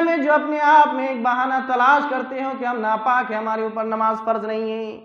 دنیا میں جو اپنے آپ میں ایک بہانہ تلاش کرتے ہو کہ ہم ناپاک ہیں، ہمارے اوپر نماز فرض نہیں ہے،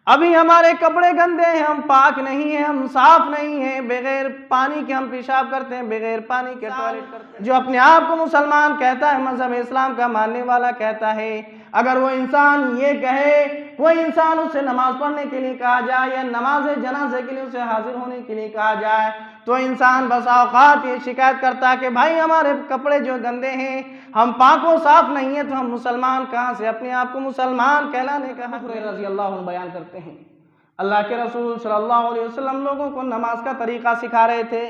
ابھی ہمارے کپڑے گندے ہیں، ہم پاک نہیں ہیں، ہم صاف نہیں ہیں، بغیر پانی کے ہم پیشاب کرتے ہیں، بغیر پانی کے ٹوائلٹ کرتے ہیں، جو اپنے آپ کو مسلمان کہتا ہے، مذہب اسلام کا ماننے والا کہتا ہے، اگر وہ انسان یہ کہے، کوئی انسان اس سے نماز پڑھنے کے لیے کہا جائے یا نماز جنازے کے لیے اسے حاضر ہونے کے لیے کہا جائے، تو انسان بس اوقات یہ شکایت کرتا ہے کہ بھائی ہمارے کپڑے جو گندے ہیں، ہم پاک و صاف نہیں ہیں، تو ہم مسلمان کہاں سے اپنے آپ کو مسلمان کہلانے کا حق رضی اللہ عنہ بیان کرتے ہیں۔ اللہ کے رسول صلی اللہ علیہ وسلم لوگوں کو نماز کا طریقہ سکھا رہے تھے۔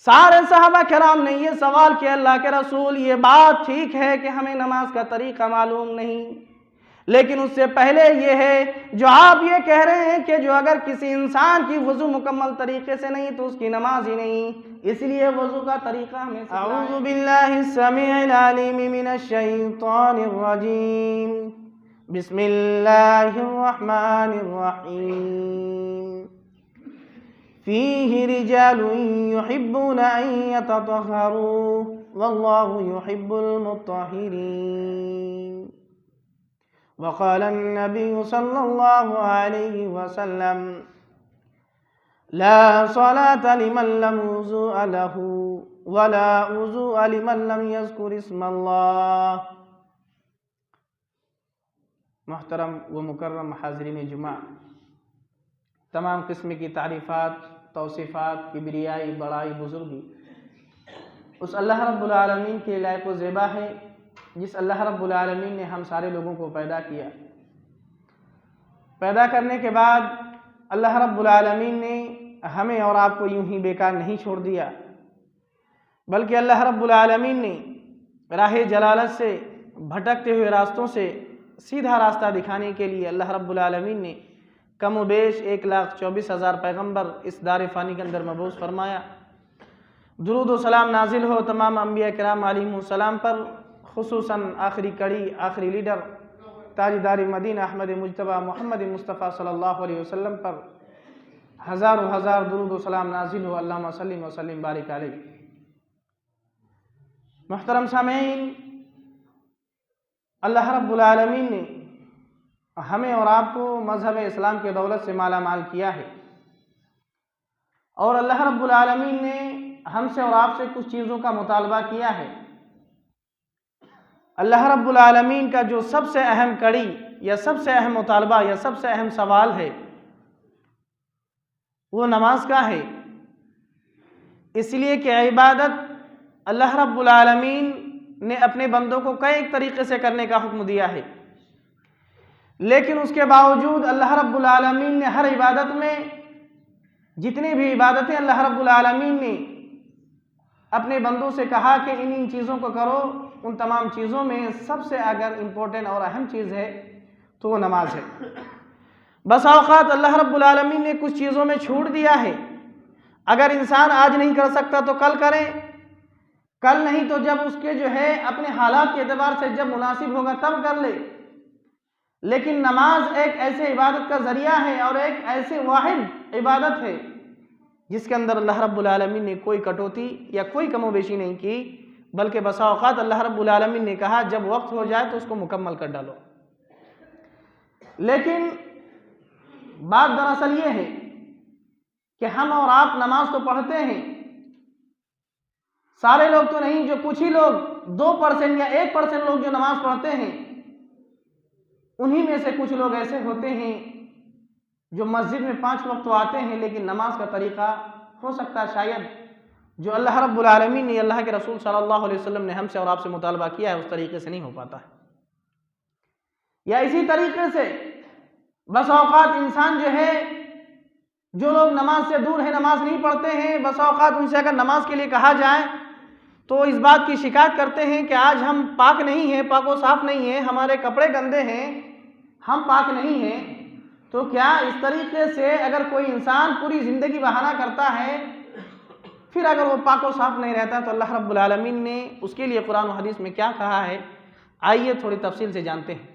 سارے صحابہ کرام نے یہ سوال کیا، اللہ کے رسول یہ بات ٹھیک ہے کہ ہمیں نماز کا طریقہ معلوم نہیں، لیکن اس سے پہلے یہ ہے جو آپ یہ کہہ رہے ہیں کہ جو اگر کسی انسان کی وضو مکمل طریقے سے نہیں تو اس کی نماز ہی نہیں، اس لیے وضو کا طریقہ ہمیں اعوذ باللہ السمیع العلیم من الشیطان الرجیم، بسم اللہ الرحمن الرحیم، فیہ رجال یحبون ان یتطہروا واللہ یحب المطہرین۔ وقال النبي صلى الله عليه وسلم لا صلاة لمن لم وضوء له ولا وضوء لمن لم يذكر اسم الله۔ محترم و مکرم حاضرین جمعہ، تمام قسم کی تعریفات، توصیفات، کبریائی، بڑائی، بزرگی اس اللہ رب العالمین کے لائق و زیبا ہے جس اللہ رب العالمین نے ہم سارے لوگوں کو پیدا کیا۔ پیدا کرنے کے بعد اللہ رب العالمین نے ہمیں اور آپ کو یوں ہی بیکار نہیں چھوڑ دیا، بلکہ اللہ رب العالمین نے راہ جلالت سے، بھٹکتے ہوئے راستوں سے سیدھا راستہ دکھانے کے لیے اللہ رب العالمین نے کم و بیش 1,24,000 پیغمبر اس دار فانی کے اندر مبعوث فرمایا۔ درود و سلام نازل ہو تمام انبیاء کرام علیہم السلام پر، خصوصاً آخری کڑی، آخری لیڈر، تاجدار مدینہ احمد مجتبیٰ محمد مصطفیٰ صلی اللہ علیہ وسلم پر ہزاروں ہزار درود و سلام نازل ہو، اللہم صلی وسلم بارک علیہ۔ محترم سامعین، اللہ رب العالمین نے ہمیں اور آپ کو مذہب اسلام کے دولت سے مالا مال کیا ہے، اور اللہ رب العالمین نے ہم سے اور آپ سے کچھ چیزوں کا مطالبہ کیا ہے۔ اللہ رب العالمین کا جو سب سے اہم کڑی یا سب سے اہم مطالبہ یا سب سے اہم سوال ہے وہ نماز کا ہے، اس لیے کہ عبادت اللہ رب العالمین نے اپنے بندوں کو کئی ایک طریقے سے کرنے کا حکم دیا ہے، لیکن اس کے باوجود اللہ رب العالمین نے ہر عبادت میں، جتنی بھی عبادتیں اللہ رب العالمین نے اپنے بندوں سے کہا کہ ان چیزوں کو کرو، ان تمام چیزوں میں سب سے اگر امپورٹنٹ اور اہم چیز ہے تو وہ نماز ہے۔ بس اوقات اللہ رب العالمین نے کچھ چیزوں میں چھوٹ دیا ہے، اگر انسان آج نہیں کر سکتا تو کل کرے، کل نہیں تو جب اس کے جو ہے اپنے حالات کے اعتبار سے جب مناسب ہوگا تب کر لے۔ لیکن نماز ایک ایسے عبادت کا ذریعہ ہے اور ایک ایسے واحد عبادت ہے جس کے اندر اللہ رب العالمین نے کوئی کٹوتی یا کوئی کم و بیشی نہیں کی، بلکہ بسا اوقات اللہ رب العالمین نے کہا جب وقت ہو جائے تو اس کو مکمل کر ڈالو۔ لیکن بات دراصل یہ ہے کہ ہم اور آپ نماز تو پڑھتے ہیں، سارے لوگ تو نہیں، جو کچھ ہی لوگ 2% یا 1% لوگ جو نماز پڑھتے ہیں، انہی میں سے کچھ لوگ ایسے ہوتے ہیں جو مسجد میں 5 وقت تو آتے ہیں، لیکن نماز کا طریقہ ہو سکتا ہے شاید جو اللہ رب العالمین نے، اللہ کے رسول صلی اللہ علیہ وسلم نے ہم سے اور آپ سے مطالبہ کیا ہے اس طریقے سے نہیں ہو پاتا ہے۔ یا اسی طریقے سے بس اوقات انسان جو ہے، جو لوگ نماز سے دور ہیں، نماز نہیں پڑھتے ہیں، بس اوقات ان سے اگر نماز کے لیے کہا جائے تو اس بات کی شکایت کرتے ہیں کہ آج ہم پاک نہیں ہیں، پاک و صاف نہیں ہیں، ہمارے کپڑے گندے ہیں، ہم پاک نہیں ہیں۔ تو کیا اس طریقے سے اگر کوئی انسان پوری زندگی بہانہ کرتا ہے، پھر اگر وہ پاک و صاف نہیں رہتا تو اللہ رب العالمین نے اس کے لیے قرآن و حدیث میں کیا کہا ہے؟ آئیے تھوڑی تفصیل سے جانتے ہیں۔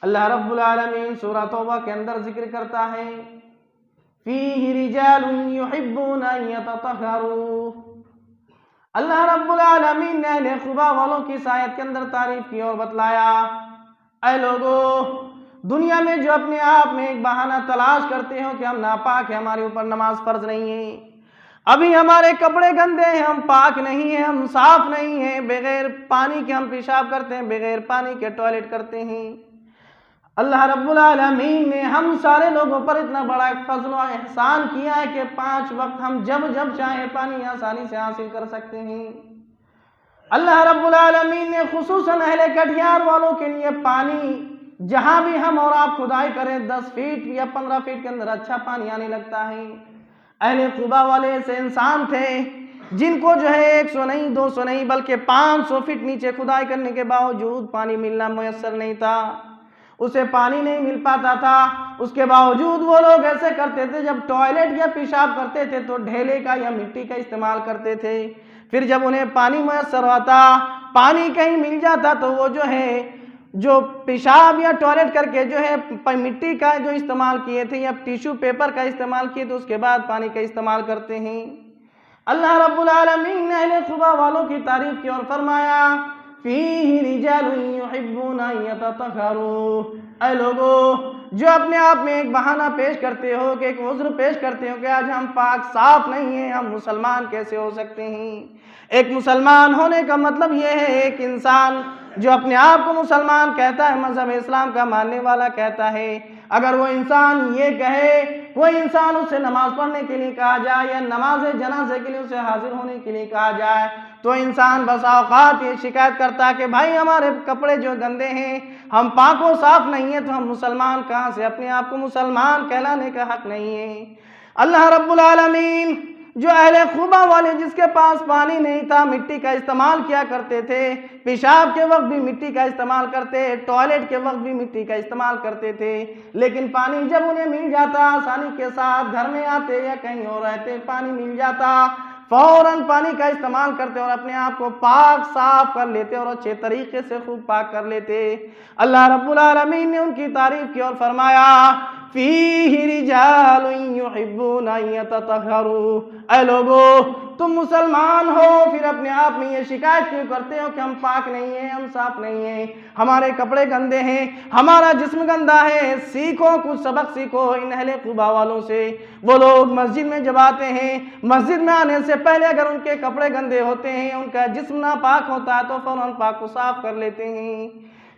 اللہ رب العالمین سورہ توبہ کے اندر ذکر کرتا ہے فیہ رجال یحبون ان یتطہروا، اللہ رب العالمین نے اہل قبا والوں کی اس آیت کے اندر تعریف کی اور بتلایا، اے لوگو دنیا میں جو اپنے آپ میں ایک بہانہ تلاش کرتے ہو کہ ہم ناپاک ہیں، ہمارے اوپر نماز فرض نہیں ہے، ابھی ہمارے کپڑے گندے ہیں، ہم پاک نہیں ہیں، ہم صاف نہیں ہیں، بغیر پانی کے ہم پیشاب کرتے ہیں، بغیر پانی کے ٹوائلٹ کرتے ہیں، اللہ رب العالمین نے ہم سارے لوگوں پر اتنا بڑا فضل و احسان کیا ہے کہ 5 وقت ہم جب چاہیں پانی آسانی سے حاصل کر سکتے ہیں۔ اللہ رب العالمین نے خصوصاً اہل کٹیہار والوں کے لیے پانی، جہاں بھی ہم اور آپ کھدائی کریں 10 فیٹ یا 15 فیٹ کے اندر اچھا پانی آنے لگتا ہے۔ اہل قبا والے ایسے انسان تھے جن کو جو ہے 100 نہیں 200 نہیں بلکہ 500 فٹ نیچے کھدائی کرنے کے باوجود پانی ملنا میسر نہیں تھا، اسے پانی نہیں مل پاتا تھا، اس کے باوجود وہ لوگ ایسے کرتے تھے جب ٹوائلٹ یا پیشاب کرتے تھے تو ڈھیلے کا یا مٹی کا استعمال کرتے تھے، پھر جب انہیں پانی میسر ہوتا، پانی کہیں مل جاتا تو وہ جو پیشاب یا ٹوائلٹ کر کے جو ہے مٹی کا جو استعمال کیے تھے یا ٹیشو پیپر کا استعمال کیے تو اس کے بعد پانی کا استعمال کرتے ہیں۔ اللہ رب العالمین نے اہل قبا والوں کی تعریف کی اور فرمایا فیہ رجال یحبون ان یتطہروا، اے لوگو جو اپنے آپ میں ایک بہانہ پیش کرتے ہو کہ ایک عذر پیش کرتے ہو کہ آج ہم پاک صاف نہیں ہیں، ہم مسلمان کیسے ہو سکتے ہیں؟ ایک مسلمان ہونے کا مطلب یہ ہے ایک انسان جو اپنے آپ کو مسلمان کہتا ہے، مذہب اسلام کا ماننے والا کہتا ہے، اگر وہ انسان یہ کہے، کوئی انسان اسے نماز پڑھنے کے لیے کہا جائے یا نماز جنازے کے لیے اسے حاضر ہونے کے لیے کہا جائے تو انسان بسا اوقات یہ شکایت کرتا ہے کہ بھائی ہمارے کپڑے جو گندے ہیں، ہم پاک و صاف نہیں ہیں تو ہم مسلمان کہاں سے، اپنے آپ کو مسلمان کہلانے کا حق نہیں ہے۔ اللہ رب العالمین جو اہل قبا والے جس کے پاس پانی نہیں تھا مٹی کا استعمال کیا کرتے تھے، پیشاب کے وقت بھی مٹی کا استعمال کرتے، ٹوائلٹ کے وقت بھی مٹی کا استعمال کرتے تھے، لیکن پانی جب انہیں مل جاتا آسانی کے ساتھ، گھر میں آتے یا کہیں اور رہتے پانی مل جاتا، فوراً پانی کا استعمال کرتے اور اپنے آپ کو پاک صاف کر لیتے اور اچھے طریقے سے خوب پاک کر لیتے۔ اللہ رب العالمین نے ان کی تعریف کی اور فرمایا فیہ رجال یحبون ان یتطہروا، اے لوگو تم مسلمان ہو پھر اپنے آپ میں یہ شکایت کیوں کرتے ہو کہ ہم پاک نہیں ہیں، ہم صاف نہیں ہیں، ہمارے کپڑے گندے ہیں، ہمارا جسم گندا ہے؟ سیکھو، کچھ سبق سیکھو ان اہل قبا والوں سے۔ وہ لوگ مسجد میں جب آتے ہیں، مسجد میں آنے سے پہلے اگر ان کے کپڑے گندے ہوتے ہیں، ان کا جسم ناپاک ہوتا ہے تو فوراً پاک و صاف کر لیتے ہیں۔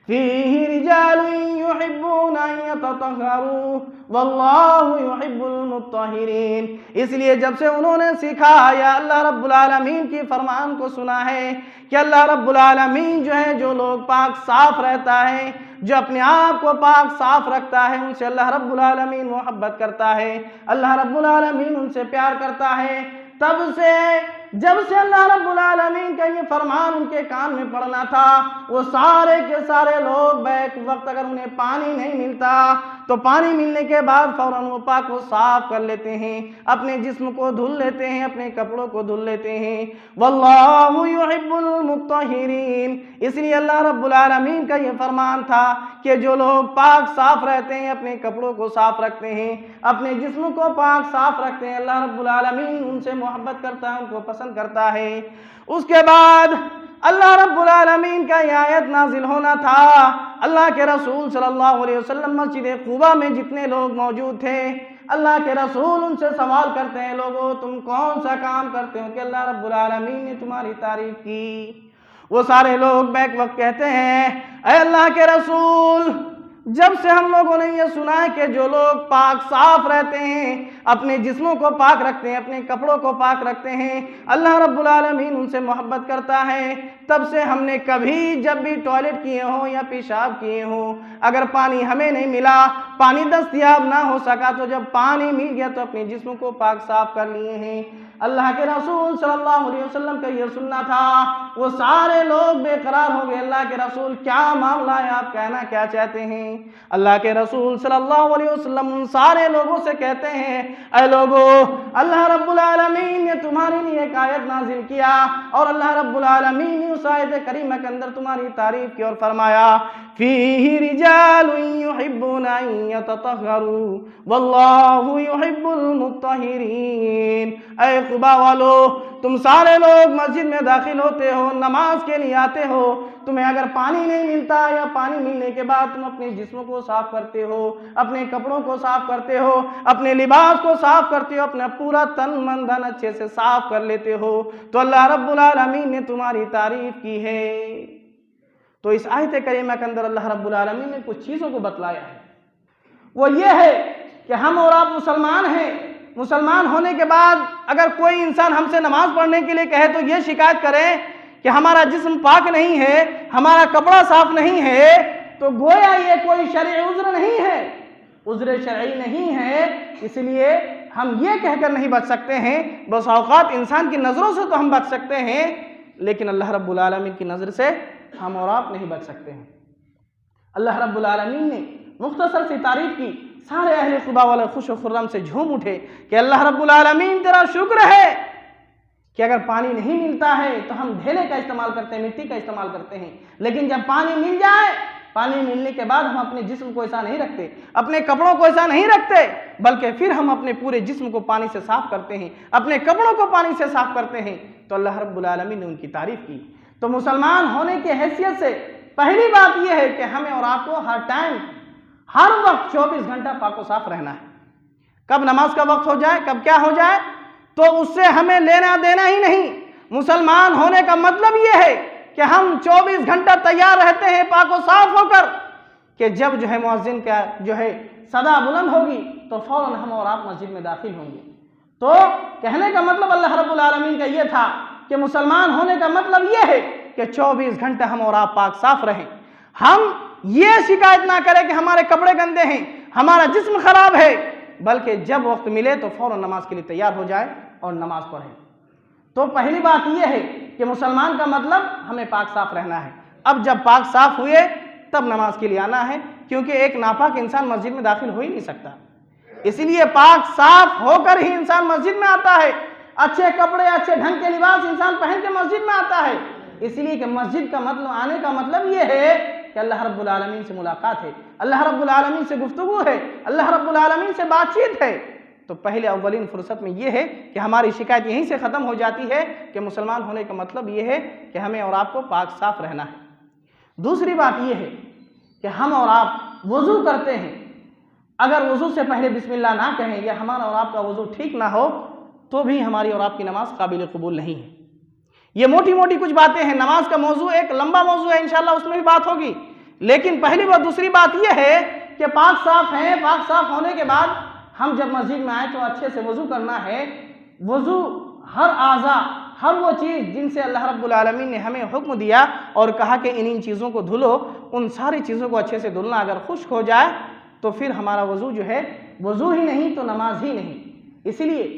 فیہ رجال یحبون ان یتطہروا واللہ یحب المطہرین، اس لیے جب سے انہوں نے سیکھا یا اللہ رب العالمین کی فرمان کو سنا ہے کہ اللہ رب العالمین جو ہے جو لوگ پاک صاف رہتا ہے، جو اپنے آپ کو پاک صاف رکھتا ہے، ان سے اللہ رب العالمین محبت کرتا ہے، اللہ رب العالمین ان سے پیار کرتا ہے، تب سے جب سے اللہ رب العالمین کا یہ فرمان ان کے کان میں پڑنا تھا، وہ سارے کے سارے لوگ بیک وقت اگر انہیں پانی نہیں ملتا تو پانی ملنے کے بعد فوراً وہ پاک و صاف کر لیتے ہیں، اپنے جسم کو دھل لیتے ہیں، اپنے کپڑوں کو دھل لیتے ہیں۔ واللہ یحب المطہرین، اس لیے اللہ رب العالمین کا یہ فرمان تھا کہ جو لوگ پاک صاف رہتے ہیں، اپنے کپڑوں کو صاف رکھتے ہیں، اپنے جسم کو پاک صاف رکھتے ہیں، اللہ رب العالمین ان سے محبت کرتا ہے، ان کو پسند کرتا ہے۔ اس کے بعد اللہ رب العالمین کا یہ آیت نازل ہونا تھا، اللہ کے رسول صلی اللہ علیہ وسلم مسجد قبا میں جتنے لوگ موجود تھے، اللہ کے رسول ان سے سوال کرتے ہیں لوگو تم کون سا کام کرتے ہو کہ اللہ رب العالمین نے تمہاری تعریف کی؟ وہ سارے لوگ بیک وقت کہتے ہیں اے اللہ کے رسول، جب سے ہم لوگوں نے یہ سنا ہے کہ جو لوگ پاک صاف رہتے ہیں، اپنے جسموں کو پاک رکھتے ہیں، اپنے کپڑوں کو پاک رکھتے ہیں، اللہ رب العالمین ان سے محبت کرتا ہے، تب سے ہم نے کبھی جب بھی ٹوائلٹ کیے ہوں یا پیشاب کیے ہوں، اگر پانی ہمیں نہیں ملا، پانی دستیاب نہ ہو سکا تو جب پانی مل گیا تو اپنے جسم کو پاک صاف کر لیے ہیں۔ اللہ کے رسول صلی اللہ علیہ وسلم کا یہ سننا تھا، وہ سارے لوگ بے قرار ہو گئے، اللہ کے رسول کیا معاملہ ہے، آپ کہنا کیا چاہتے ہیں؟ اللہ کے رسول صلی اللہ علیہ وسلم ان سارے لوگوں سے کہتے ہیں اے لوگو، اللہ رب العالمین نے تمہارے لیے ایک آیت نازل کیا اور اللہ رب العالمین نے اس آیت کریمہ کے اندر تمہاری تعریف کی اور فرمایا فیہ رجال یحبون ان یتطہروا واللہ یحب المطہرین۔ اے قبا والو، تم سارے لوگ مسجد میں داخل ہوتے ہو، نماز کے لیے آتے ہو، تمہیں اگر پانی نہیں ملتا یا پانی ملنے کے بعد تم اپنے جسم کو صاف کرتے ہو، اپنے کپڑوں کو صاف کرتے ہو، اپنے لباس کو صاف کرتے ہو، اپنا پورا تن من دھن اچھے سے صاف کر لیتے ہو، تو اللہ رب العالمین نے تمہاری تعریف کی ہے۔ تو اس آیت کریمہ کے اندر اللہ رب العالمین نے کچھ چیزوں کو بتلایا ہے، وہ یہ ہے کہ ہم اور آپ مسلمان ہیں، مسلمان ہونے کے بعد اگر کوئی انسان ہم سے نماز پڑھنے کے لیے کہے تو یہ شکایت کرے کہ ہمارا جسم پاک نہیں ہے، ہمارا کپڑا صاف نہیں ہے، تو گویا یہ کوئی شرعی عذر نہیں ہے، عذر شرعی نہیں ہے۔ اس لیے ہم یہ کہہ کر نہیں بچ سکتے ہیں، بس اوقات انسان کی نظروں سے تو ہم بچ سکتے ہیں، لیکن اللہ رب العالمین کی نظر سے ہم اور آپ نہیں بچ سکتے ہیں۔ اللہ رب العالمین نے مختصر سی تعریف کی، سارے اہل قباء والے خوش و خرم سے جھوم اٹھے کہ اللہ رب العالمین تیرا شکر ہے کہ اگر پانی نہیں ملتا ہے تو ہم ڈھیلے کا استعمال کرتے ہیں، مٹی کا استعمال کرتے ہیں، لیکن جب پانی مل جائے، پانی ملنے کے بعد ہم اپنے جسم کو ایسا نہیں رکھتے، اپنے کپڑوں کو ایسا نہیں رکھتے، بلکہ پھر ہم اپنے پورے جسم کو پانی سے صاف کرتے ہیں، اپنے کپڑوں کو پانی سے صاف کرتے ہیں۔ تو اللہ رب العالمین نے ان کی تعریف کی۔ تو مسلمان ہونے کی حیثیت سے پہلی بات یہ ہے کہ ہمیں اور آپ کو ہر ٹائم، ہر وقت 24 گھنٹہ پاک و صاف رہنا ہے۔ کب نماز کا وقت ہو جائے، کب کیا ہو جائے، تو اس سے ہمیں لینا دینا ہی نہیں۔ مسلمان ہونے کا مطلب یہ ہے کہ ہم 24 گھنٹہ تیار رہتے ہیں پاک و صاف ہو کر، کہ جب مؤذن کا صدا بلند ہوگی تو فوراً ہم اور آپ مسجد میں داخل ہوں گے۔ تو کہنے کا مطلب اللہ رب العالمین کا یہ تھا کہ مسلمان ہونے کا مطلب یہ ہے کہ 24 گھنٹہ ہم اور آپ پاک صاف رہیں۔ ہم یہ شکایت نہ کریں کہ ہمارے کپڑے گندے ہیں، ہمارا جسم خراب ہے، بلکہ جب وقت ملے تو فوراً نماز کے لیے تیار ہو جائے اور نماز پڑھیں۔ تو پہلی بات یہ ہے کہ مسلمان کا مطلب ہمیں پاک صاف رہنا ہے۔ اب جب پاک صاف ہوئے تب نماز کے لیے آنا ہے، کیونکہ ایک ناپاک انسان مسجد میں داخل ہو ہی نہیں سکتا، اسی لیے پاک صاف ہو کر ہی انسان مسجد میں آتا ہے، اچھے کپڑے، اچھے ڈھنگ کے لباس انسان پہن کے مسجد میں آتا ہے۔ اس لیے کہ مسجد کا مطلب، آنے کا مطلب یہ ہے کہ اللہ رب العالمین سے ملاقات ہے، اللہ رب العالمین سے گفتگو ہے، اللہ رب العالمین سے بات چیت ہے۔ تو پہلے اولین فرصت میں یہ ہے کہ ہماری شکایت یہیں سے ختم ہو جاتی ہے کہ مسلمان ہونے کا مطلب یہ ہے کہ ہمیں اور آپ کو پاک صاف رہنا ہے۔ دوسری بات یہ ہے کہ ہم اور آپ وضو کرتے ہیں، اگر وضو سے پہلے بسم اللہ نہ کہیں یا ہمارا اور آپ کا وضو ٹھیک نہ ہو تو بھی ہماری اور آپ کی نماز قابل قبول نہیں ہے۔ یہ موٹی موٹی کچھ باتیں ہیں، نماز کا موضوع ایک لمبا موضوع ہے، انشاءاللہ اس میں بھی بات ہوگی، لیکن پہلی بات، دوسری بات یہ ہے کہ پاک صاف ہیں، پاک صاف ہونے کے بعد ہم جب مسجد میں آئیں تو اچھے سے وضو کرنا ہے۔ وضو ہر اعضاء، ہر وہ چیز جن سے اللہ رب العالمین نے ہمیں حکم دیا اور کہا کہ ان چیزوں کو دھلو، ان ساری چیزوں کو اچھے سے دھلنا، اگر خشک ہو جائے تو پھر ہمارا وضو وضو ہی نہیں تو نماز ہی نہیں۔ اسی لیے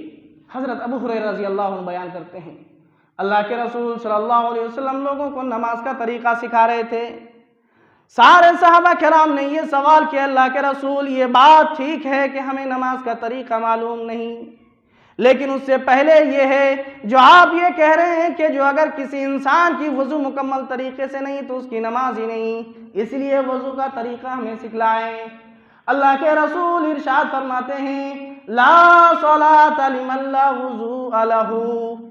حضرت ابو ہریرہ رضی اللہ عنہ بیان کرتے ہیں، اللہ کے رسول صلی اللہ علیہ وسلم لوگوں کو نماز کا طریقہ سکھا رہے تھے۔ سارے صحابہ کرام نے یہ سوال کیا، اللہ کے رسول یہ بات ٹھیک ہے کہ ہمیں نماز کا طریقہ معلوم نہیں، لیکن اس سے پہلے یہ ہے جو آپ یہ کہہ رہے ہیں کہ جو اگر کسی انسان کی وضو مکمل طریقے سے نہیں تو اس کی نماز ہی نہیں، اس لیے وضو کا طریقہ ہمیں سکھلائیں۔ اللہ کے رسول ارشاد فرماتے ہیں، لا صلاۃ لمن لا وضوء لہ،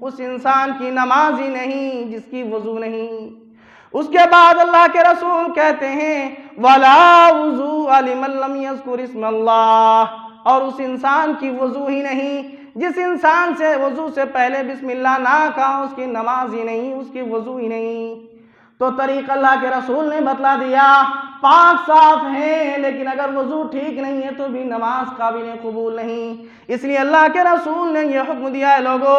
اس انسان کی نماز ہی نہیں جس کی وضو نہیں۔ اس کے بعد اللہ کے رسول کہتے ہیں، ولا وضوء لمن لم یذکر اسم اللہ، اور اس انسان کی وضو ہی نہیں جس انسان سے وضو سے پہلے بسم اللہ نہ کہا، اس کی نماز ہی نہیں، اس کی وضو ہی نہیں۔ تو طریقہ اللہ کے رسول نے بتلا دیا، پاک صاف ہیں لیکن اگر وضو ٹھیک نہیں ہے تو بھی نماز قابل قبول نہیں۔ اس لیے اللہ کے رسول نے یہ حکم دیا ہے، لوگو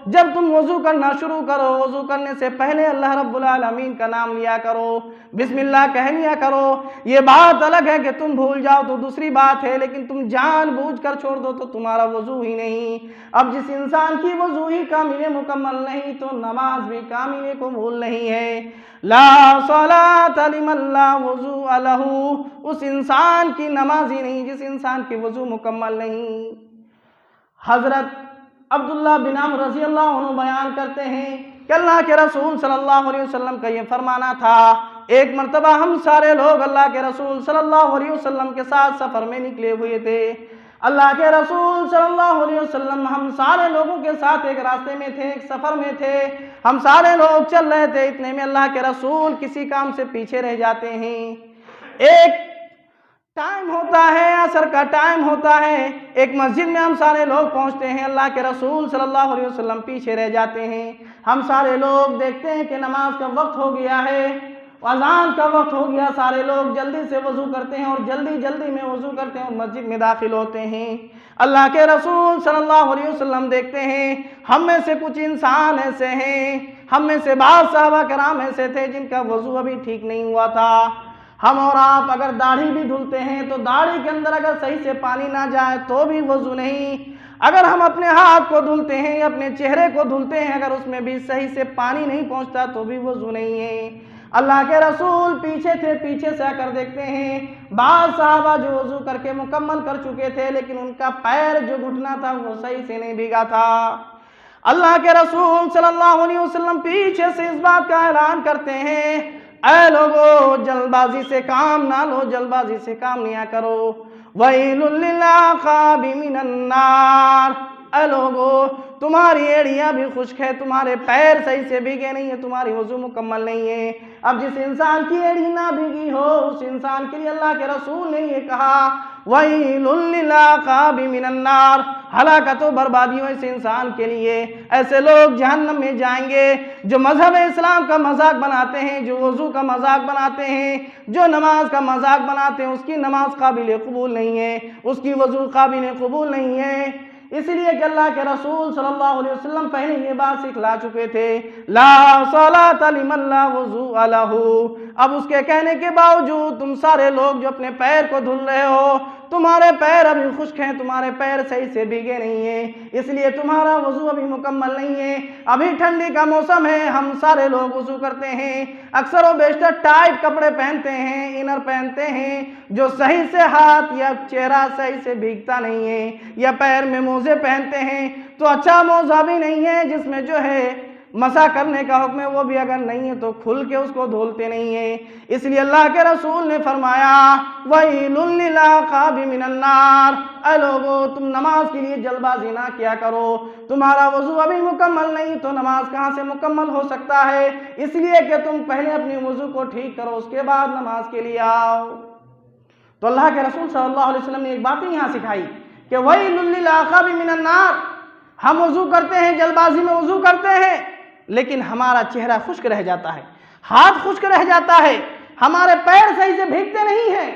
جب تم وضو کرنا شروع کرو، وضو کرنے سے پہلے اللہ رب العالمین کا نام لیا کرو، بسم اللہ کہہ لیا کرو۔ یہ بات الگ ہے کہ تم بھول جاؤ تو دوسری بات ہے، لیکن تم جان بوجھ کر چھوڑ دو تو تمہارا وضو ہی نہیں۔ اب جس انسان کی وضو ہی کامل مکمل نہیں تو نماز بھی کامل قبول نہیں ہے۔ لا صلاۃ لمن لا وضوء لہ، اس انسان کی نماز ہی نہیں جس انسان کی وضو مکمل نہیں۔ حضرت عبداللہ بن عمرو رضی اللہ عنہ بیان کرتے ہیں کہ اللہ کے رسول صلی اللہ علیہ وسلم کا یہ فرمانا تھا، ایک مرتبہ ہم سارے لوگ اللہ کے رسول صلی اللہ علیہ وسلم کے ساتھ سفر میں نکلے ہوئے تھے۔ اللہ کے رسول صلی اللہ علیہ وسلم ہم سارے لوگوں کے ساتھ ایک راستے میں تھے، ایک سفر میں تھے، ہم سارے لوگ چل رہے تھے، اتنے میں اللہ کے رسول کسی کام سے پیچھے رہ جاتے ہیں۔ ایک ٹائم ہوتا ہے، عصر کا ٹائم ہوتا ہے، ایک مسجد میں ہم سارے لوگ پہنچتے ہیں، اللہ کے رسول صلی اللہ علیہ وسلم پیچھے رہ جاتے ہیں۔ ہم سارے لوگ دیکھتے ہیں کہ نماز کا وقت ہو گیا ہے، اذان کا وقت ہو گیا، سارے لوگ جلدی سے وضو کرتے ہیں اور جلدی میں وضو کرتے ہیں اور مسجد میں داخل ہوتے ہیں۔ اللہ کے رسول صلی اللہ علیہ وسلم دیکھتے ہیں ہم میں سے کچھ انسان ایسے ہیں، ہم میں سے بعض صحابہ کرام ایسے تھے جن کا وضو ابھی ٹھیک نہیں ہوا تھا۔ ہم اور آپ اگر داڑھی بھی دھلتے ہیں تو داڑھی کے اندر اگر صحیح سے پانی نہ جائے تو بھی وضو نہیں، اگر ہم اپنے ہاتھ کو دھلتے ہیں یا اپنے چہرے کو دھلتے ہیں اگر اس میں بھی صحیح سے پانی نہیں پہنچتا تو بھی وضو نہیں ہے۔ اللہ کے رسول پیچھے تھے، پیچھے سے آ کر دیکھتے ہیں بعض صحابہ جو وضو کر کے مکمل کر چکے تھے لیکن ان کا پیر جو گھٹنا تھا وہ صحیح سے نہیں بھیگا تھا۔ اللہ کے رسول صلی اللہ علیہ وسلم پیچھے سے اس بات کا اعلان کرتے ہیں، اے لوگو جلد بازی سے کام نہ لو، جلد بازی سے کام نیا کرو۔ وَيْلٌ لِّلْعَقَابِ مِنَ النَّارِ، اے لوگو تمہاری ایڑیاں بھی خشک ہے، تمہارے پیر صحیح سے بھیگے نہیں ہیں، تمہاری وضو مکمل نہیں ہے۔ اب جس انسان کی ایڑی نہ بھیگی ہو اس انسان کے لیے اللہ کے رسول نے یہ کہا وَيْلٌ لِّلْعَقَابِ مِنَ النَّارِ، ہلاکت و بربادی ہو اس انسان کے لیے۔ ایسے لوگ جہنم میں جائیں گے جو مذہب اسلام کا مذاق بناتے ہیں، جو وضو کا مذاق بناتے ہیں، جو نماز کا مذاق بناتے ہیں، اس کی نماز قابل قبول نہیں ہے، اس کی وضو قابل قبول نہیں ہے۔ اس لیے کہ اللہ کے رسول صلی اللہ علیہ وسلم پہلے یہ بات سکھلا چکے تھے، لا صلاۃ لمن لا وضوء لہ۔ اب اس کے کہنے کے باوجود تم سارے لوگ جو اپنے پیر کو دھل رہے ہو، تمہارے پیر ابھی خشک ہیں، تمہارے پیر صحیح سے بھیگے نہیں ہیں، اس لیے تمہارا وضو ابھی مکمل نہیں ہے۔ ابھی ٹھنڈی کا موسم ہے، ہم سارے لوگ وضو کرتے ہیں، اکثر و بیشتر ٹائٹ کپڑے پہنتے ہیں، انر پہنتے ہیں جو صحیح سے ہاتھ یا چہرہ صحیح سے بھیگتا نہیں ہے، یا پیر میں موزے پہنتے ہیں تو اچھا موزہ بھی نہیں ہے جس میں جو ہے مسح کرنے کا حکم ہے، وہ بھی اگر نہیں ہے تو کھل کے اس کو دھولتے نہیں ہیں۔ اس لیے اللہ کے رسول نے فرمایا وَيْلٌ لِّلْعَقَابِ مِنَ النَّارِ، اے لوگو تم نماز کے لیے جلد بازی نہ کیا کرو، تمہارا وضو ابھی مکمل نہیں تو نماز کہاں سے مکمل ہو سکتا ہے، اس لیے کہ تم پہلے اپنی وضو کو ٹھیک کرو اس کے بعد نماز کے لیے آؤ۔ تو اللہ کے رسول صلی اللہ علیہ وسلم نے ایک بات یہاں سکھائی کہ وَيْلٌ لِّلْعَقَابِ مِنَ النَّارِ، ہم وضو کرتے ہیں، جلد بازی میں وضو کرتے ہیں لیکن ہمارا چہرہ خشک رہ جاتا ہے، ہاتھ خشک رہ جاتا ہے، ہمارے پیر صحیح سے بھیگتے نہیں ہیں،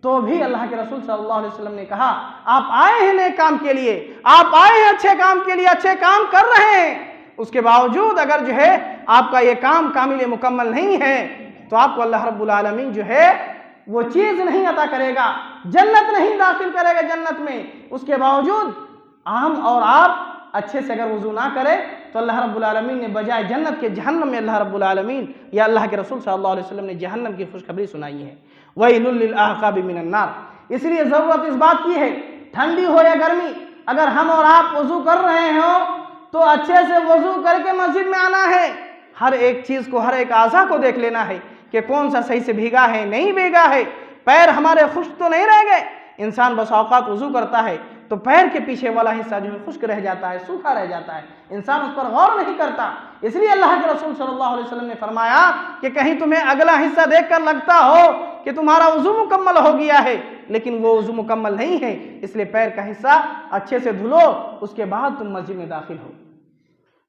تو بھی اللہ کے رسول صلی اللہ علیہ وسلم نے کہا آپ آئے ہیں نیک کام کے لیے، آپ آئے ہیں اچھے کام کے لیے، اچھے کام کر رہے ہیں، اس کے باوجود اگر جو ہے آپ کا یہ کام کامل مکمل نہیں ہے تو آپ کو اللہ رب العالمین جو ہے وہ چیز نہیں عطا کرے گا، جنت نہیں داخل کرے گا جنت میں۔ اس کے باوجود ہم اور آپ اچھے سے اگر وضو نہ کرے تو اللہ رب العالمین نے بجائے جنت کے جہنم میں اللہ رب العالمین یا اللہ کے رسول صلی اللہ علیہ وسلم نے جہنم کی خوشخبری سنائی ہے، وَيْلٌ لِّلْعَقَابِ مِنَ النَّارِ۔ اس لیے ضرورت اس بات کی ہے، ٹھنڈی ہو یا گرمی، اگر ہم اور آپ وضو کر رہے ہوں تو اچھے سے وضو کر کے مسجد میں آنا ہے، ہر ایک چیز کو، ہر ایک اعضاء کو دیکھ لینا ہے کہ کون سا صحیح سے بھیگا ہے، نہیں بھیگا ہے، پیر ہمارے خشک تو نہیں رہ گئے۔ انسان بس اوقات وضو کرتا ہے تو پیر کے پیچھے والا حصہ جو ہے خشک رہ جاتا ہے، سوکھا رہ جاتا ہے، انسان اس پر غور نہیں کرتا۔ اس لیے اللہ کے رسول صلی اللہ علیہ وسلم نے فرمایا کہ کہیں تمہیں اگلا حصہ دیکھ کر لگتا ہو کہ تمہارا وضو مکمل ہو گیا ہے لیکن وہ وضو مکمل نہیں ہے، اس لیے پیر کا حصہ اچھے سے دھلو، اس کے بعد تم مسجد میں داخل ہو۔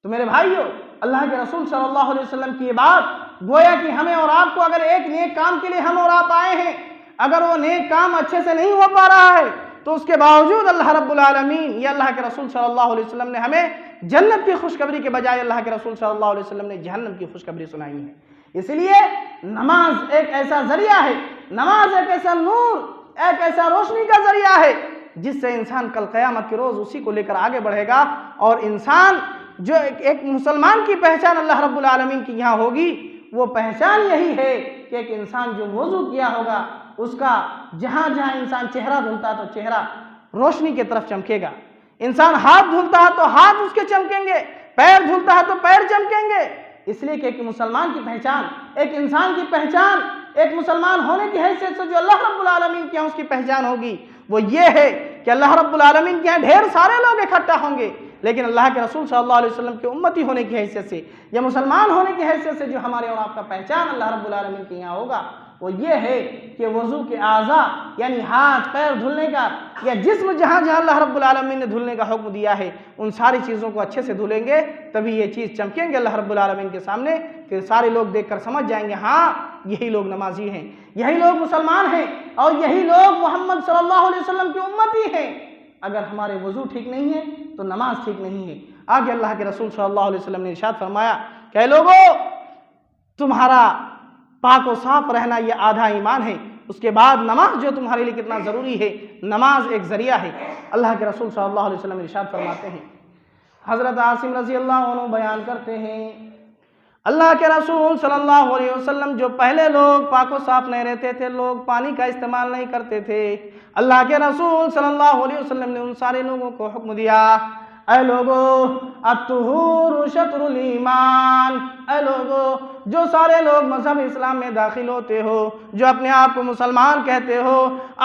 تو میرے بھائیو، اللہ کے رسول صلی اللہ علیہ وسلم کی یہ بات گویا کہ ہمیں اور آپ کو اگر ایک نیک کام کے لیے ہم اور آپ آئے ہیں، اگر وہ نیک کام اچھے سے نہیں ہو پا رہا ہے تو اس کے باوجود اللہ رب العالمین یا اللہ کے رسول صلی اللہ علیہ وسلم نے ہمیں جنت کی خوشخبری کے بجائے اللہ کے رسول صلی اللہ علیہ وسلم نے جہنم کی خوشخبری سنائی ہے۔ اس لیے نماز ایک ایسا ذریعہ ہے، نماز ایک ایسا نور، ایک ایسا روشنی کا ذریعہ ہے جس سے انسان کل قیامت کے روز اسی کو لے کر آگے بڑھے گا، اور انسان جو ایک مسلمان کی پہچان اللہ رب العالمین کی یہاں ہوگی وہ پہچان یہی ہے کہ ایک انسان جو وضو کیا ہوگا اس کا جہاں جہاں انسان چہرہ دھلتا ہے تو چہرہ روشنی کی طرف چمکے گا، انسان ہاتھ دھلتا ہے تو ہاتھ اس کے چمکیں گے، پیر دھلتا ہے تو پیر چمکیں گے۔ اس لیے کہ ایک مسلمان کی پہچان، ایک انسان کی پہچان، ایک مسلمان ہونے کی حیثیت سے جو اللہ رب العالمین کے یہاں اس کی پہچان ہوگی وہ یہ ہے کہ اللہ رب العالمین کے یہاں ڈھیر سارے لوگ اکٹھا ہوں گے، لیکن اللہ کے رسول صلی اللہ علیہ وسلم کے امتی ہونے کی حیثیت سے یا مسلمان ہونے کی حیثیت سے جو ہمارے اور آپ کا پہچان اللہ رب العالمین کے یہاں ہوگا وہ یہ ہے کہ وضو کے اعضاء یعنی ہاتھ پیر دھلنے کا یا جسم جہاں جہاں اللہ رب العالمین نے دھلنے کا حکم دیا ہے ان ساری چیزوں کو اچھے سے دھلیں گے، تبھی یہ چیز چمکیں گے اللہ رب العالمین کے سامنے، پھر سارے لوگ دیکھ کر سمجھ جائیں گے ہاں یہی لوگ نمازی ہیں، یہی لوگ مسلمان ہیں اور یہی لوگ محمد صلی اللہ علیہ وسلم کے امتی ہیں۔ اگر ہمارے وضو ٹھیک نہیں ہے تو نماز ٹھیک نہیں ہے۔ آگے اللہ کے رسول صلی اللہ علیہ وسلم نے ارشاد فرمایا کہ اے لوگو تمہارا پاک و صاف رہنا یہ آدھا ایمان ہے، اس کے بعد نماز جو تمہارے لیے کتنا ضروری ہے، نماز ایک ذریعہ ہے۔ اللہ کے رسول صلی اللہ علیہ وسلم ارشاد فرماتے ہیں، حضرت عاصم رضی اللہ عنہ بیان کرتے ہیں اللہ کے رسول صلی اللہ علیہ وسلم جو پہلے لوگ پاک و صاف نہیں رہتے تھے، لوگ پانی کا استعمال نہیں کرتے تھے، اللہ کے رسول صلی اللہ علیہ وسلم نے ان سارے لوگوں کو حکم دیا اے لوگو الطہور شطر الایمان، اے لوگو جو سارے لوگ مذہب اسلام میں داخل ہوتے ہو، جو اپنے آپ کو مسلمان کہتے ہو،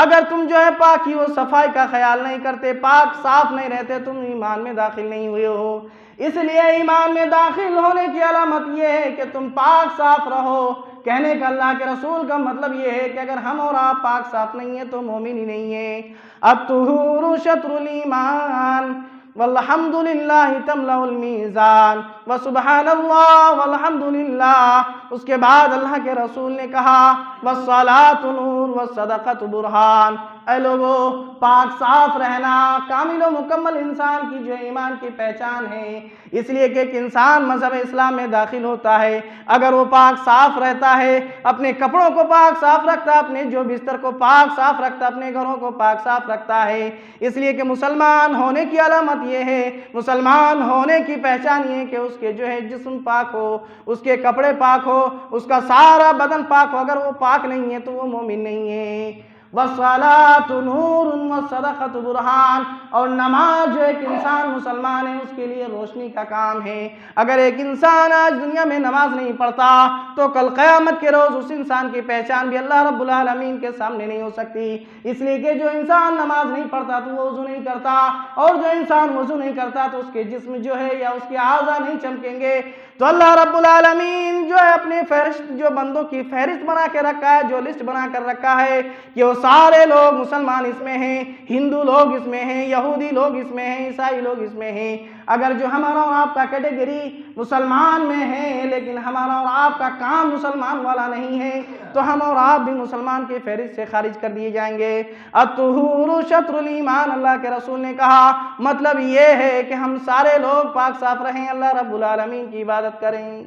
اگر تم جو ہے پاکی و صفائی کا خیال نہیں کرتے، پاک صاف نہیں رہتے، تم ایمان میں داخل نہیں ہوئے ہو۔ اس لیے ایمان میں داخل ہونے کی علامت یہ ہے کہ تم پاک صاف رہو۔ کہنے کا اللہ کے رسول کا مطلب یہ ہے کہ اگر ہم اور آپ پاک صاف نہیں ہیں تو مومن ہی نہیں ہیں۔ الطہور شطر الایمان والحمدللہ تملأ المیزان وسبحان اللہ والحمدللہ۔ اس کے بعد اللہ کے رسول نے کہا والصلاۃ نور والصدقۃ برہان، اے لوگو پاک صاف رہنا کامل و مکمل انسان کی جو ایمان کی پہچان ہے۔ اس لیے کہ ایک انسان مذہب اسلام میں داخل ہوتا ہے، اگر وہ پاک صاف رہتا ہے، اپنے کپڑوں کو پاک صاف رکھتا ہے، اپنے جو بستر کو پاک صاف رکھتا ہے، اپنے گھروں کو پاک صاف رکھتا ہے، اس لیے کہ مسلمان ہونے کی علامت یہ ہے، مسلمان ہونے کی پہچان یہ ہے کہ اس کے جو ہے جسم پاک ہو، اس کے کپڑے پاک ہو، اس کا سارا بدن پاک ہو۔ اگر وہ پاک نہیں ہے تو وہ مومن نہیں ہے۔ والصلاۃ نور والصدقۃ برہان، اور نماز جو ایک انسان مسلمان ہے اس کے لیے روشنی کا کام ہے۔ اگر ایک انسان آج دنیا میں نماز نہیں پڑھتا تو کل قیامت کے روز اس انسان کی پہچان بھی اللہ رب العالمین کے سامنے نہیں ہو سکتی۔ اس لیے کہ جو انسان نماز نہیں پڑھتا تو وہ وضو نہیں کرتا، اور جو انسان وضو نہیں کرتا تو اس کے جسم جو ہے یا اس کے اعضاء نہیں چمکیں گے۔ تو اللہ رب العالمین جو ہے اپنے فہرست جو بندوں کی فہرست بنا کے رکھا ہے، جو لسٹ بنا کر رکھا ہے کہ وہ سارے لوگ مسلمان اس میں ہیں، ہندو لوگ اس میں ہیں، یہودی لوگ اس میں ہیں، عیسائی لوگ اس میں ہیں۔ اگر جو ہمارا اور آپ کا کیٹیگری مسلمان میں ہے لیکن ہمارا اور آپ کا کام مسلمان والا نہیں ہے تو ہم اور آپ بھی مسلمان کی فہرست سے خارج کر دیے جائیں گے۔ الطہور شطر الایمان، اللہ کے رسول نے کہا مطلب یہ ہے کہ ہم سارے لوگ پاک صاف رہیں، اللہ رب العالمین کی عبادت کریں۔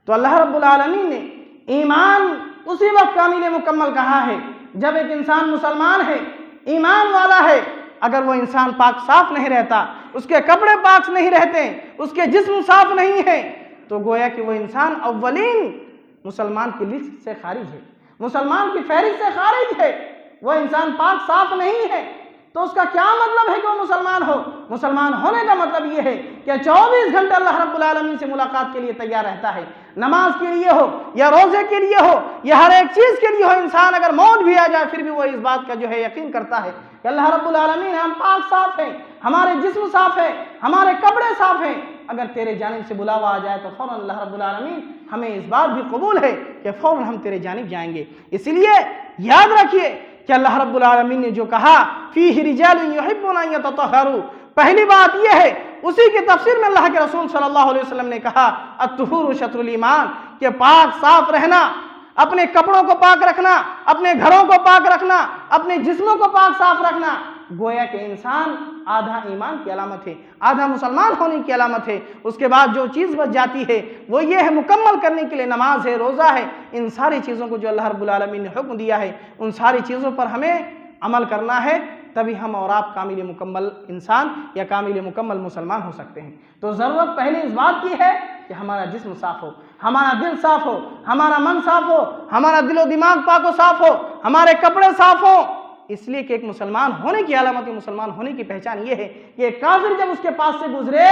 تو اللہ رب العالمین نے ایمان اسی وقت کامل مکمل کہا ہے جب ایک انسان مسلمان ہے، ایمان والا ہے۔ اگر وہ انسان پاک صاف نہیں رہتا، اس کے کپڑے پاک نہیں رہتے، اس کے جسم صاف نہیں ہے، تو گویا کہ وہ انسان اولین مسلمان کی لسٹ سے خارج ہے، مسلمان کی فہرست سے خارج ہے۔ وہ انسان پاک صاف نہیں ہے تو اس کا کیا مطلب ہے کہ وہ مسلمان ہو؟ مسلمان ہونے کا مطلب یہ ہے کہ 24 گھنٹے اللہ رب العالمین سے ملاقات کے لیے تیار رہتا ہے، نماز کے لیے ہو یا روزے کے لیے ہو یا ہر ایک چیز کے لیے ہو۔ انسان اگر موت بھی آ جائے پھر بھی وہ اس بات کا جو ہے یقین کرتا ہے کہ اللہ رب العالمین ہم پاک صاف ہیں، ہمارے جسم صاف ہے، ہمارے کپڑے صاف ہیں۔ اگر تیرے جانب سے بلاوا آ جائے تو فوراً اللہ رب العالمین ہمیں اس بات بھی قبول ہے کہ فوراً ہم تیرے جانب جائیں گے۔ اس لیے یاد رکھیے کہ اللہ رب العالمین نے جو کہا فیہ رجال یحبون ان یتطہروا، پہلی بات یہ ہے، اسی کی تفسیر میں اللہ کے رسول صلی اللہ علیہ وسلم نے کہا الطہور شطر الایمان، کہ پاک صاف رہنا، اپنے کپڑوں کو پاک رکھنا، اپنے گھروں کو پاک رکھنا، اپنے جسموں کو پاک صاف رکھنا، گویا کہ انسان آدھا ایمان کی علامت ہے، آدھا مسلمان ہونے کی علامت ہے۔ اس کے بعد جو چیز بچ جاتی ہے وہ یہ ہے مکمل کرنے کے لیے نماز ہے، روزہ ہے، ان ساری چیزوں کو جو اللہ رب العالمین نے حکم دیا ہے ان ساری چیزوں پر ہمیں عمل کرنا ہے، تبھی ہم اور آپ کامل مکمل انسان یا کامل مکمل مسلمان ہو سکتے ہیں۔ تو ضرورت پہلے اس بات کی ہے کہ ہمارا جسم صاف ہو، ہمارا دل صاف ہو، ہمارا من صاف ہو، ہمارا دل و دماغ پاک و صاف ہو، ہمارے کپڑے صاف ہوں۔ اس لیے کہ ایک مسلمان ہونے کی علامت، مسلمان ہونے کی پہچان یہ ہے کہ ایک کافر جب اس کے پاس سے گزرے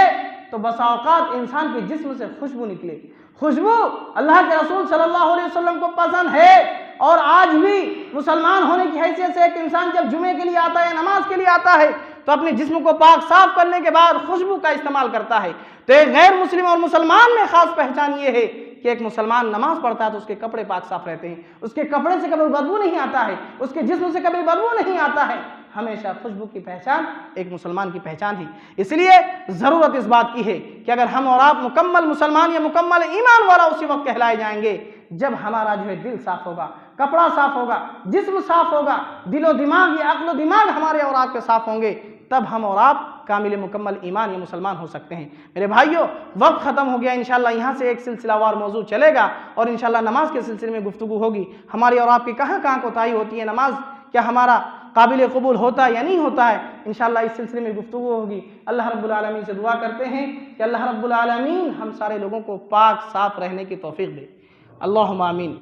تو بسا اوقات انسان کے جسم سے خوشبو نکلے۔ خوشبو اللہ کے رسول صلی اللہ علیہ وسلم کو پسند ہے، اور آج بھی مسلمان ہونے کی حیثیت سے ایک انسان جب جمعے کے لیے آتا ہے یا نماز کے لیے آتا ہے تو اپنے جسم کو پاک صاف کرنے کے بعد خوشبو کا استعمال کرتا ہے۔ تو ایک غیر مسلم اور مسلمان میں خاص پہچان یہ ہے کہ ایک مسلمان نماز پڑھتا ہے تو اس کے کپڑے پاک صاف رہتے ہیں، اس کے کپڑے سے کبھی بدبو نہیں آتا ہے، اس کے جسم سے کبھی بدبو نہیں آتا ہے۔ ہمیشہ خوشبو کی پہچان ایک مسلمان کی پہچان ہے۔ اس لیے ضرورت اس بات کی ہے کہ اگر ہم اور آپ مکمل مسلمان یا مکمل ایمان والا اسی وقت کہلائے جائیں گے جب ہمارا دل صاف ہوگا، کپڑا صاف ہوگا، جسم صاف ہوگا، دل و دماغ یا عقل و دماغ ہمارے اور آپ کے صاف ہوں گے، تب ہم اور آپ کامل مکمل ایمان یا مسلمان ہو سکتے ہیں۔ میرے بھائیوں، وقت ختم ہو گیا، انشاءاللہ یہاں سے ایک سلسلہ وار موضوع چلے گا اور انشاءاللہ نماز کے سلسلے میں گفتگو ہوگی، ہماری اور آپ کی کہاں کہاں کوتاہی ہوتی ہے، نماز کیا ہمارا قابل قبول ہوتا ہے یا نہیں ہوتا ہے، انشاءاللہ اس سلسلے میں گفتگو ہوگی۔ اللہ رب العالمین سے دعا کرتے ہیں کہ اللہ رب العالمین ہم سارے لوگوں کو پاک صاف رہنے کی توفیق دے۔ اللہم آمین۔